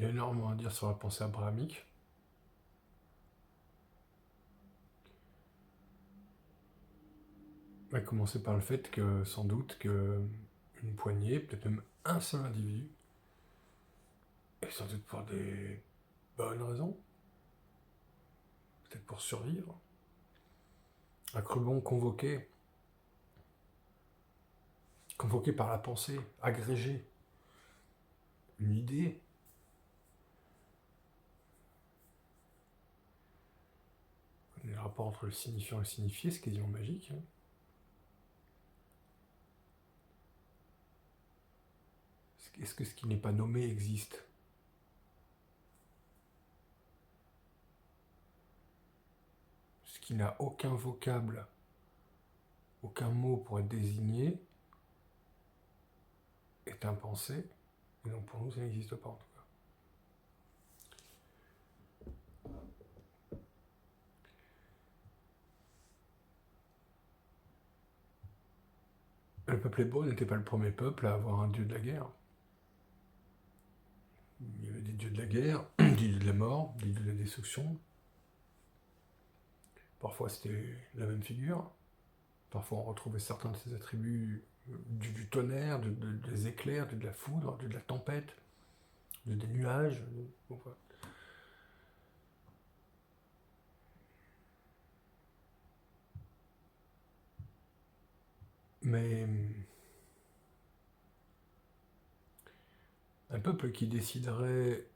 y a énormément à dire sur la pensée abrahamique. On va commencer par le fait que, sans doute, une poignée, peut-être même un seul individu, et sans doute pour des bonnes raisons, peut-être pour survivre, a cru bon convoquer par la pensée, agrégé une idée, le rapport entre le signifiant et le signifié, c'est quasiment magique. Est-ce que ce qui n'est pas nommé existe? Ce qui n'a aucun vocable, aucun mot pour être désigné, est impensé, et donc pour nous ça n'existe pas en tout cas. Le peuple hébreu n'était pas le premier peuple à avoir un dieu de la guerre. Il y avait des dieux de la guerre, des dieux de la mort, des dieux de la destruction. Parfois c'était la même figure. Parfois on retrouvait certains de ces attributs du tonnerre, des éclairs, de la foudre, de la tempête, des nuages. Bon, voilà. Mais un peuple qui déciderait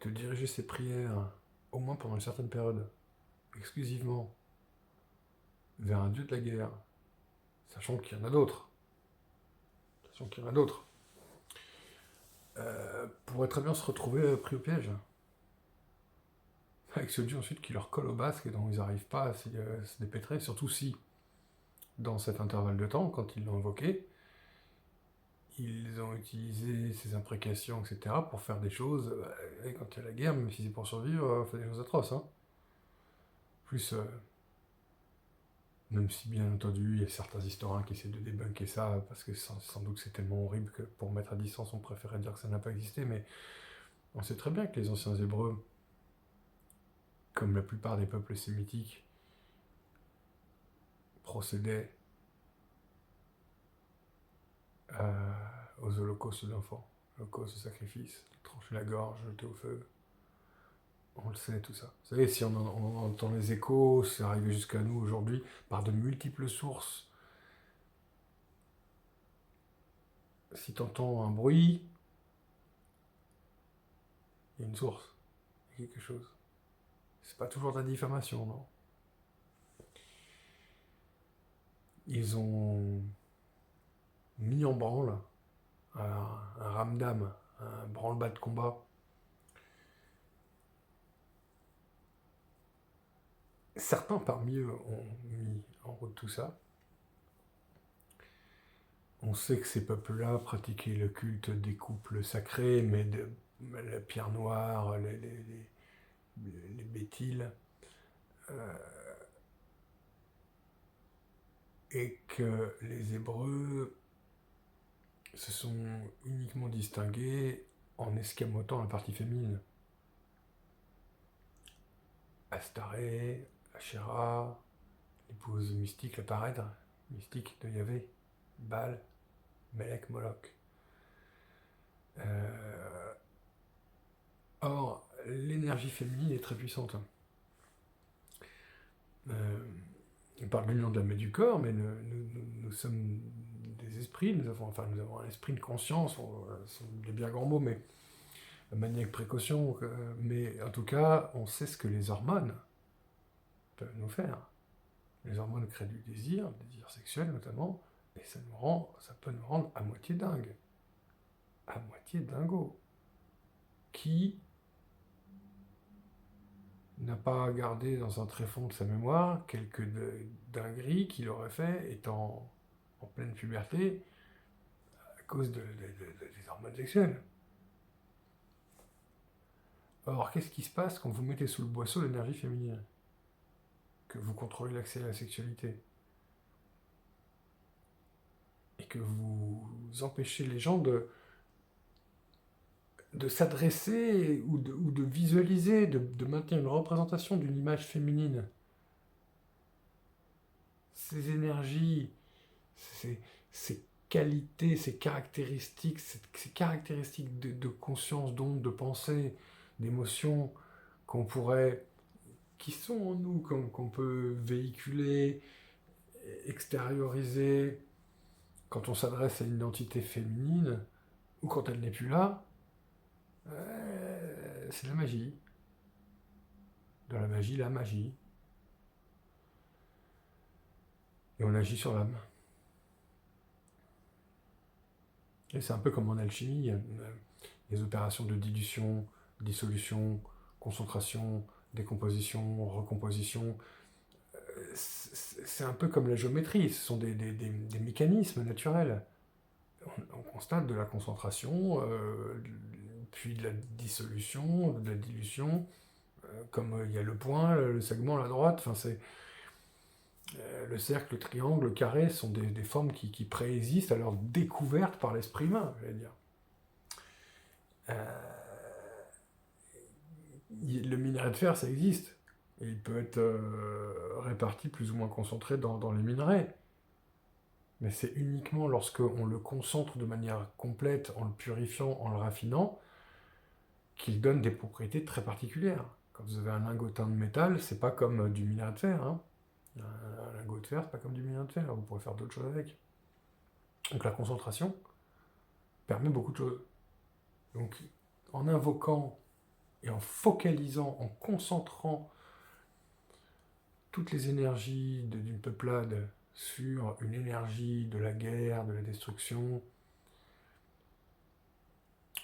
de diriger ses prières, au moins pendant une certaine période, exclusivement vers un dieu de la guerre, sachant qu'il y en a d'autres, pourrait très bien se retrouver pris au piège. Avec ce dieu ensuite qui leur colle au basque et dont ils n'arrivent pas à se dépêtrer, surtout si, dans cet intervalle de temps, quand ils l'ont invoqué, ils ont utilisé ces imprécations, etc., pour faire des choses, et quand il y a la guerre, même si c'est pour survivre, on fait des choses atroces. Hein. Plus, même si bien entendu, il y a certains historiens qui essaient de débunker ça, parce que sans doute c'est tellement horrible que pour mettre à distance, on préférait dire que ça n'a pas existé, mais on sait très bien que les anciens Hébreux, comme la plupart des peuples sémitiques, procédaient aux holocaustes d'enfants, holocaustes de sacrifice, trancher la gorge, jeter au feu. On le sait tout ça. Vous savez, si on entend les échos, c'est arrivé jusqu'à nous aujourd'hui par de multiples sources. Si tu entends un bruit, il y a une source, il y a quelque chose. C'est pas toujours de la diffamation, non. Ils ont mis en branle un ramdam, un branle-bas de combat. Certains parmi eux ont mis en route tout ça. On sait que ces peuples-là pratiquaient le culte des couples sacrés, mais de la pierre noire, les bétiles, et que les Hébreux se sont uniquement distingués en escamotant la partie féminine. Astaré, Asherah, l'épouse mystique, la parèdre mystique de Yahvé, Baal, Melech, Moloch. Or, l'énergie féminine est très puissante. On parle de l'union de l'âme et du corps, mais nous sommes des esprits, nous avons un esprit de conscience, c'est des bien grands mots, mais maniaque précaution, mais en tout cas, on sait ce que les hormones peuvent nous faire. Les hormones créent du désir sexuel notamment, et ça peut nous rendre à moitié dingue, à moitié dingo. Qui n'a pas gardé dans un tréfonds de sa mémoire quelques dingueries qu'il aurait fait étant en pleine puberté à cause des hormones sexuelles. Or, qu'est-ce qui se passe quand vous mettez sous le boisseau l'énergie féminine? Que vous contrôlez l'accès à la sexualité? Et que vous empêchez les gens de s'adresser ou de visualiser, de maintenir une représentation d'une image féminine. Ces énergies, ces qualités, ces caractéristiques, ces caractéristiques de conscience, d'onde, de pensée, d'émotion qu'on pourrait, qui sont en nous, qu'on peut véhiculer, extérioriser quand on s'adresse à une identité féminine, ou quand elle n'est plus là, c'est la magie. De la magie, la magie. Et on agit sur l'âme. Et c'est un peu comme en alchimie, il y a les opérations de dilution, dissolution, concentration, décomposition, recomposition. C'est un peu comme la géométrie, ce sont des mécanismes naturels. On constate de la concentration, puis de la dissolution, de la dilution, comme il y a le point, le segment, la droite, enfin c'est le cercle, le triangle, le carré sont des formes qui préexistent à leur découverte par l'esprit humain, j'allais dire. Le minerai de fer, ça existe. Et il peut être réparti plus ou moins concentré dans les minerais. Mais c'est uniquement lorsqu'on le concentre de manière complète, en le purifiant, en le raffinant, qu'il donne des propriétés très particulières. Quand vous avez un lingotin de métal, c'est pas comme du minerai de fer. Hein. Un lingot de fer, c'est pas comme du minerai de fer. Vous pourrez faire d'autres choses avec. Donc la concentration permet beaucoup de choses. Donc en invoquant et en focalisant, en concentrant toutes les énergies d'une peuplade sur une énergie de la guerre, de la destruction,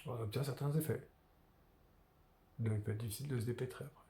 on obtient certains effets. Donc il peut être difficile de se dépêtrer après.